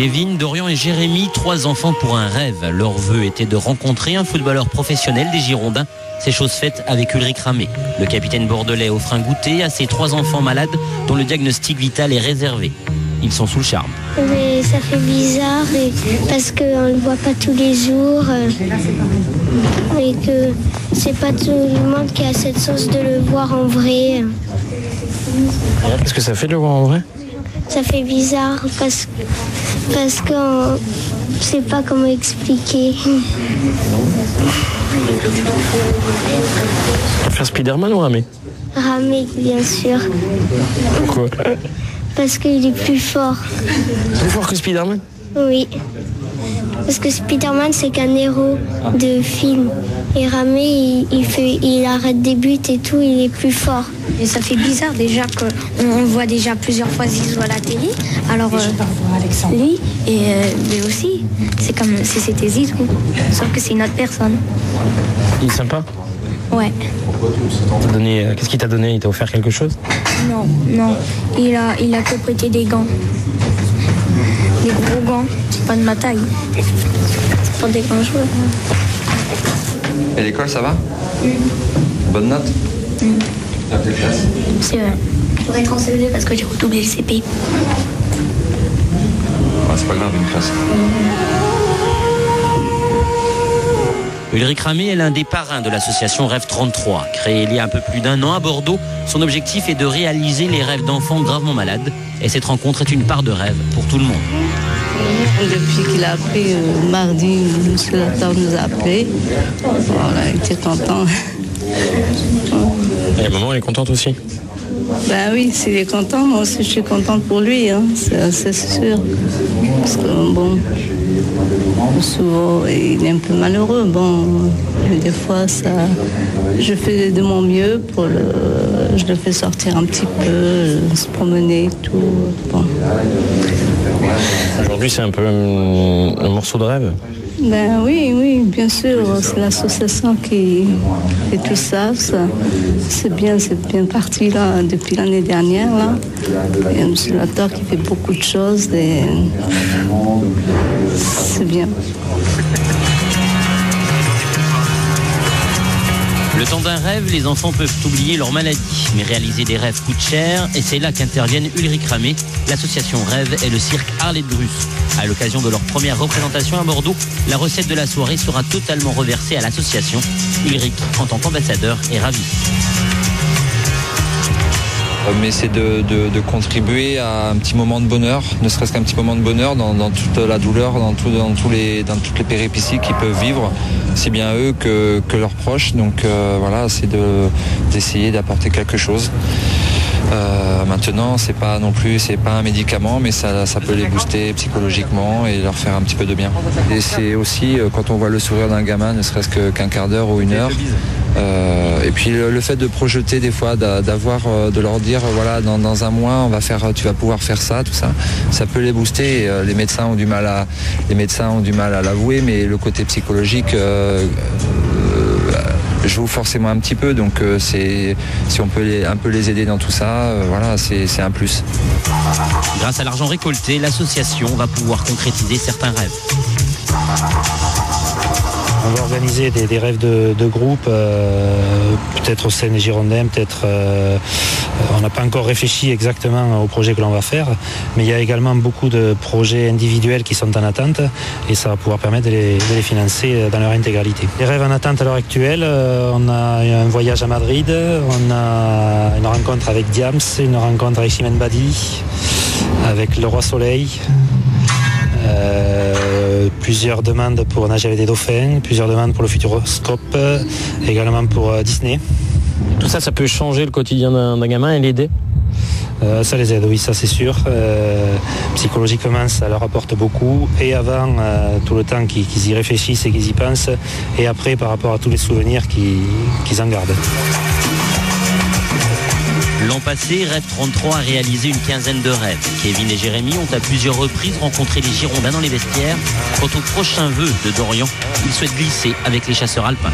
Kevin, Dorian et Jérémy, 3 enfants pour un rêve. Leur vœu était de rencontrer un footballeur professionnel des Girondins. C'est chose faite avec Ulrich Ramé. Le capitaine bordelais offre un goûter à ses 3 enfants malades dont le diagnostic vital est réservé. Ils sont sous le charme. Mais ça fait bizarre parce qu'on ne le voit pas tous les jours et que c'est pas tout le monde qui a cette chance de le voir en vrai. Qu'est-ce que ça fait de le voir en vrai ? Ça fait bizarre parce qu'on ne sait pas comment expliquer. Tu vas faire Spider-Man ou Ramé ? Ramé, bien sûr. Pourquoi ? Parce qu'il est plus fort. Plus fort que Spider-Man ? Oui. Parce que Spider-Man, c'est qu'un héros de film. Et Ramé, il arrête des buts et tout, il est plus fort. Et ça fait bizarre déjà qu'on voit déjà plusieurs fois Zizou à la télé. Alors lui, mais aussi, c'est comme si c'était Zizou. Sauf que c'est une autre personne. Il est sympa ? Ouais. Qu'est-ce qu'il t'a donné ? Il t'a offert quelque chose ? Non. Il a que prêté des gants. Des gros gants. C'est pas de ma taille. C'est pas des grands joueurs. Et l'école, ça va ? Bonne note ? Dans quelle classe ? C'est vrai. Je pourrais être en CE2 parce que j'ai redoublé le CP. C'est pas grave, une classe. Ulrich Ramé est l'un des parrains de l'association Rêve 33. Créée il y a un peu plus d'1 an à Bordeaux, son objectif est de réaliser les rêves d'enfants gravement malades. Et cette rencontre est une part de rêve pour tout le monde. Depuis qu'il a appris mardi, M. Lator nous a appelé. Voilà, il était content. Et maman, elle est contente aussi ? Ben oui, s'il est content, moi aussi je suis contente pour lui, hein, c'est sûr. Parce que bon, souvent il est un peu malheureux. Bon, des fois je fais de mon mieux je le fais sortir un petit peu, se promener et tout. Bon. Aujourd'hui, c'est un peu un morceau de rêve ? Ben oui, bien sûr, c'est l'association qui fait tout ça. C'est bien parti là depuis l'année dernière là. Il y a M. Lator qui fait beaucoup de choses et c'est bien. Le temps d'un rêve, les enfants peuvent oublier leur maladie. Mais réaliser des rêves coûte cher et c'est là qu'interviennent Ulrich Ramé, l'association Rêve et le cirque Harley de Bruce. À l'occasion de leur première représentation à Bordeaux, la recette de la soirée sera totalement reversée à l'association. Ulrich, en tant qu'ambassadeur, est ravi. Mais c'est de contribuer à un petit moment de bonheur, ne serait-ce qu'un petit moment de bonheur dans toute la douleur, dans toutes les péripéties qu'ils peuvent vivre, si bien eux que leurs proches. Donc voilà, c'est d'essayer d'apporter quelque chose. Maintenant, c'est pas un médicament, mais ça peut les booster psychologiquement et leur faire un petit peu de bien. Et c'est aussi quand on voit le sourire d'un gamin, ne serait-ce qu'un quart d'heure ou une heure. Et puis le fait de projeter des fois, de leur dire voilà, dans un mois tu vas pouvoir faire ça, tout ça, ça peut les booster. Les médecins ont du mal à l'avouer, mais le côté psychologique joue forcément un petit peu, donc si on peut un peu les aider dans tout ça, voilà, c'est un plus. Grâce à l'argent récolté, l'association va pouvoir concrétiser certains rêves. On va organiser des rêves de groupe, peut-être au sein des Girondins, on n'a pas encore réfléchi exactement au projet que l'on va faire, mais il y a également beaucoup de projets individuels qui sont en attente et ça va pouvoir permettre de les financer dans leur intégralité. Les rêves en attente à l'heure actuelle, on a un voyage à Madrid, on a une rencontre avec Diams, une rencontre avec Chimène Badi, avec Le Roi Soleil. Plusieurs demandes pour nager avec des dauphins, plusieurs demandes pour le Futuroscope, également pour Disney. Tout ça, ça peut changer le quotidien d'un gamin et l'aider ? Ça les aide, oui, ça c'est sûr. Psychologiquement, ça leur apporte beaucoup. Et avant, tout le temps qu'ils y réfléchissent et qu'ils y pensent. Et après, par rapport à tous les souvenirs qu'ils en gardent. L'an passé, Rêve 33 a réalisé une quinzaine de rêves. Kevin et Jérémy ont à plusieurs reprises rencontré les Girondins dans les vestiaires. Quant au prochain vœu de Dorian, il souhaite glisser avec les chasseurs alpins.